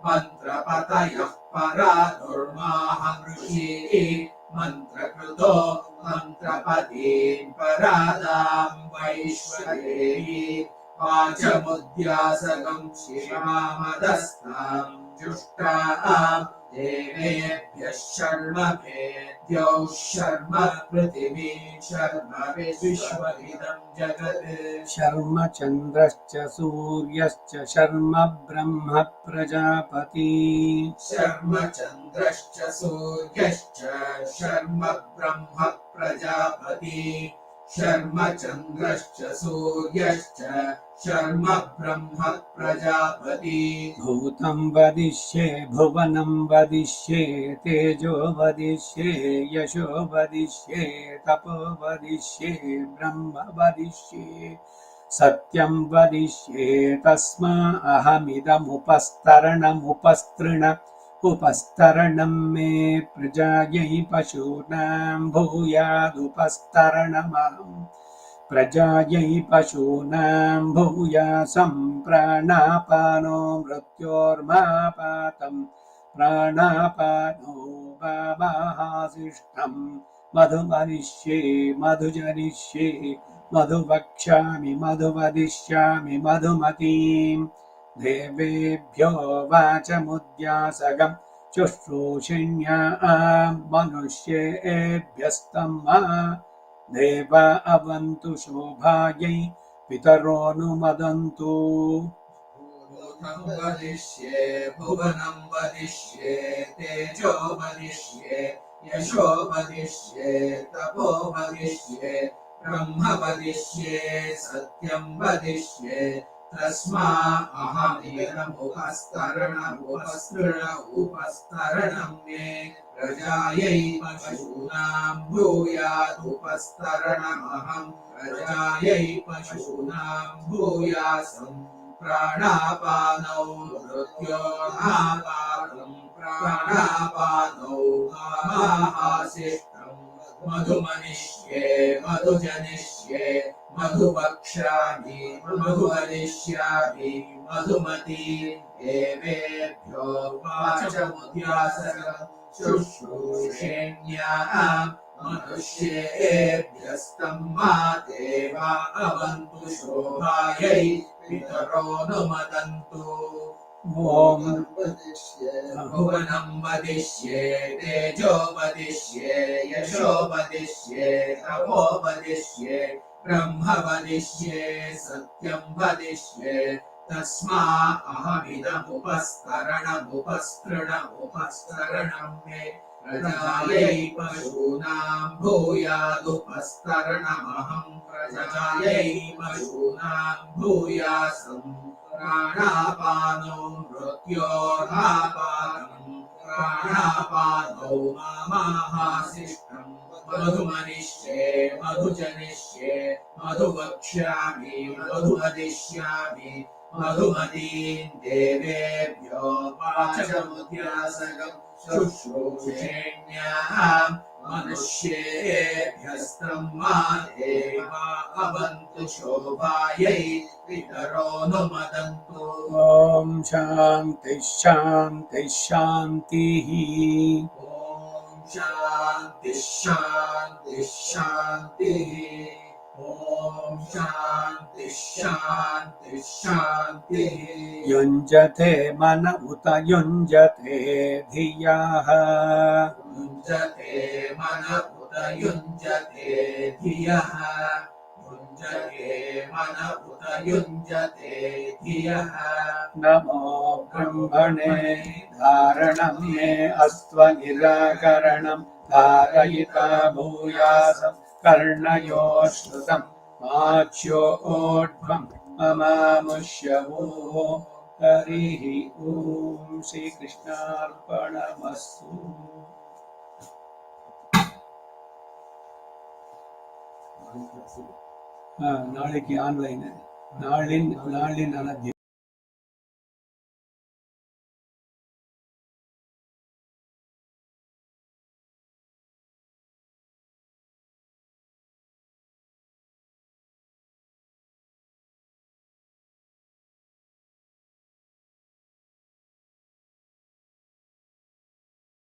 मन्त्रपतयः पराधुर्माहमृषीन् मन्त्रकृतो मन्त्रपतीन् परादां वैश्वदेवी वाचमुद्यासगं शिवामदस्तां जुष्टां देवेभ्यः शर्म मेद्यौः शर्म पृथिवी शर्म विश्वमिदं जगत् शर्म चन्द्रश्च सूर्यश्च शर्म ब्रह्म प्रजापति शर्म चन्द्रश्च सूर्यश्च शर्म ब्रह्म प्रजापति शर्म चन्द्रश्च सूर्यश्च शर्म ब्रह्म प्रजापति भूतं वदिष्ये भुवनं वदिष्ये तेजो वदिष्ये यशो वदिष्ये तपो वदिष्ये ब्रह्म वदिष्ये सत्यं वदिष्ये तस्मा उपस्तरणं मे प्रजायै पशूनां भूयादुपस्तरणमहम् प्रजायै पशूनां भूयासं प्राणापानो मृत्योर्मापातं प्राणापानो वामाहासिष्ठं मधुमनिष्ये मधुजनिष्ये मधुवक्ष्यामि मधुवदिष्यामि मधुमतीम् देवेभ्यो वाचमुद्यासगं शुश्रूषिण्या मनुष्येभ्यस्तम्मा देवा अवन्तु शोभायै पितरोऽनुमदन्तु भूतं वदिष्ये भुवनं वदिष्ये तेजो वदिष्ये यशो वदिष्ये तपो वदिष्ये ब्रह्म वदिष्ये सत्यं वदिष्ये तस्मा उपस्तरणं मे प्रजायै पशूनां भूयादुपस्तरणमहम् प्रजायै पशूनां भूयासं प्राणापानौ मृत्योर्मापातं प्राणापानौ माहासिष्ठम् मधुमनिष्ये मधुजनिष्ये मधुवक्ष्यामि मधुवदिष्यामि मधुमती देवेभ्यो वाचमुद्यासगं शुश्रूषेण्याः मनुष्येभ्यस्तम्मा देवा अवन्तु शोभायै पितरोऽनुमदन्तु ॐ भुवनं वदिष्ये तेजो वदिष्ये यशो वदिष्ये तपो वदिष्ये ब्रह्म वदिष्ये सत्यं वदिष्ये तस्मा उपस्तरणं मे प्रजायै पशूनां भूयादुपस्तरणमहम् प्रजायै पशूनां भूयासं प्राणापानो मृत्योर्मापातं प्राणापानौ मामाहासिष्ठम् मधुमनिष्ये मधुजनिष्ये मधुवक्ष्यामि मधुवदिष्यामि मधुमतीं देवेभ्यो वाचमुद्यासगं शुश्रूषेण्याः मनुष्येभ्यस्तम्मा देवा अवन्तु शोभायै पितरोऽनुमदन्तु ॐ शान्तिः शान्तिः शान्तिः ॐ शान्तिः शान्तिः शान्तिः ॐ शान्तिः शान्तिः शान्तिः युञ्जते मन उत युञ्जते धियः युञ्जते मन उत युञ्जते धियः युञ्जते मन उत युञ्जते धियः नमो ब्रह्मणे धारणं मे अस्त्वनिराकरणं धारयिता भूयासं कर्णयोः श्रुतं माच्यो ओढ्वं ममामुष्यवो हरिः ॐ श्रीकृष्णार्पणमस्तु ನಾಳೆಗೆ ಆನ್ಲೈನ್ ನಾಳಿನ ಅನಧ್ಯ